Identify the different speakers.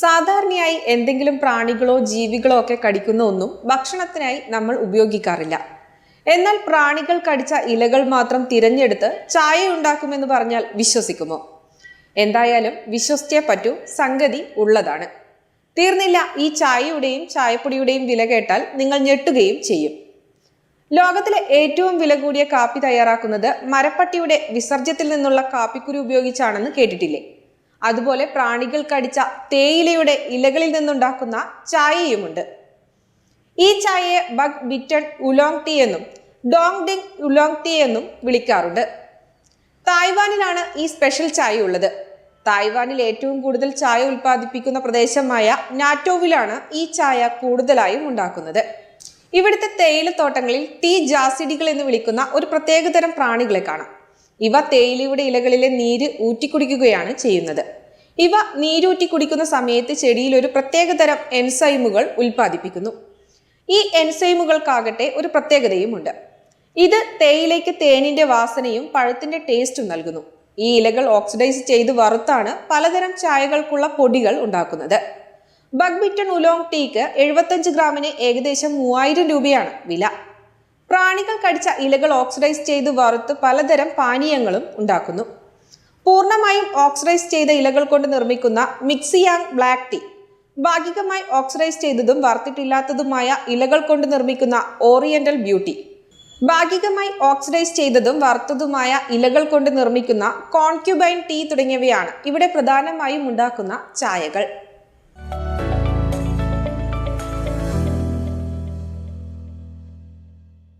Speaker 1: സാധാരണയായി എന്തെങ്കിലും പ്രാണികളോ ജീവികളോ ഒക്കെ കടിക്കുന്ന ഒന്നും ഭക്ഷണത്തിനായി നമ്മൾ ഉപയോഗിക്കാറില്ല. എന്നാൽ പ്രാണികൾ കടിച്ച ഇലകൾ മാത്രം തിരഞ്ഞെടുത്ത് ചായ ഉണ്ടാക്കുമെന്ന് പറഞ്ഞാൽ വിശ്വസിക്കുമോ? എന്തായാലും വിശ്വസിച്ചേ പറ്റൂ, സംഗതി ഉള്ളതാണ്. തീർന്നില്ല, ഈ ചായയുടെയും ചായപ്പൊടിയുടെയും വില കേട്ടാൽ നിങ്ങൾ ഞെട്ടുകയും ചെയ്യും. ലോകത്തിലെ ഏറ്റവും വില കൂടിയ കാപ്പി തയ്യാറാക്കുന്നത് മരപ്പട്ടിയുടെ വിസർജ്യത്തിൽ നിന്നുള്ള കാപ്പിക്കുരു ഉപയോഗിച്ചാണെന്ന് കേട്ടിട്ടില്ലേ? അതുപോലെ പ്രാണികൾ കടിച്ച തേയിലയുടെ ഇലകളിൽ നിന്നുണ്ടാക്കുന്ന ചായയുമുണ്ട്. ഈ ചായയെ ബഗ് ബിറ്റൺ ഉലോങ് ടീ എന്നും ഡോങ് ഡിങ് ഉലോങ് ടീ എന്നും വിളിക്കാറുണ്ട്. തായ്വാനിലാണ് ഈ സ്പെഷ്യൽ ചായ ഉള്ളത്. തായ്വാനിൽ ഏറ്റവും കൂടുതൽ ചായ ഉൽപ്പാദിപ്പിക്കുന്ന പ്രദേശമായ നാറ്റോവിലാണ് ഈ ചായ കൂടുതലായും ഉണ്ടാക്കുന്നത്. ഇവിടുത്തെ തേയിലത്തോട്ടങ്ങളിൽ ടീ ജാസിഡികൾ എന്ന് വിളിക്കുന്ന ഒരു പ്രത്യേകതരം പ്രാണികളെ കാണാം. ഇവ തേയിലയുടെ ഇലകളിലെ നീര് ഊറ്റിക്കുടിക്കുകയാണ് ചെയ്യുന്നത്. ഇവ നീരൂറ്റി കുടിക്കുന്ന സമയത്ത് ചെടിയിൽ ഒരു പ്രത്യേകതരം എൻസൈമുകൾ ഉൽപ്പാദിപ്പിക്കുന്നു. ഈ എൻസൈമുകൾക്കാകട്ടെ ഒരു പ്രത്യേകതയുമുണ്ട്. ഇത് തേയിലയ്ക്ക് തേനിന്റെ വാസനയും പഴത്തിന്റെ ടേസ്റ്റും നൽകുന്നു. ഈ ഇലകൾ ഓക്സിഡൈസ് ചെയ്ത് വറുത്താണ് പലതരം ചായകൾക്കുള്ള പൊടികൾ ഉണ്ടാക്കുന്നത്. ബഗ് ബിറ്റൺ ഉലോങ് ടീക്ക് 75 ഗ്രാമിന് ഏകദേശം 3000 രൂപയാണ് വില. പ്രാണികൾ കടിച്ച ഇലകൾ ഓക്സിഡൈസ് ചെയ്ത് വറുത്ത് പലതരം പാനീയങ്ങളും ഉണ്ടാക്കുന്നു. പൂർണ്ണമായും ഓക്സിഡൈസ് ചെയ്ത ഇലകൾ കൊണ്ട് നിർമ്മിക്കുന്ന മിക്സിയാങ് ബ്ലാക്ക് ടീ, ഭാഗികമായി ഓക്സിഡൈസ് ചെയ്തതും വറുത്തിട്ടില്ലാത്തതുമായ ഇലകൾ കൊണ്ട് നിർമ്മിക്കുന്ന ഓറിയന്റൽ ബ്യൂട്ടി, ഭാഗികമായി ഓക്സിഡൈസ് ചെയ്തതും വറുത്തതുമായ ഇലകൾ കൊണ്ട് നിർമ്മിക്കുന്ന കോൺക്യുബൈൻ ടീ തുടങ്ങിയവയാണ് ഇവിടെ പ്രധാനമായും ഉണ്ടാക്കുന്ന ചായകൾ.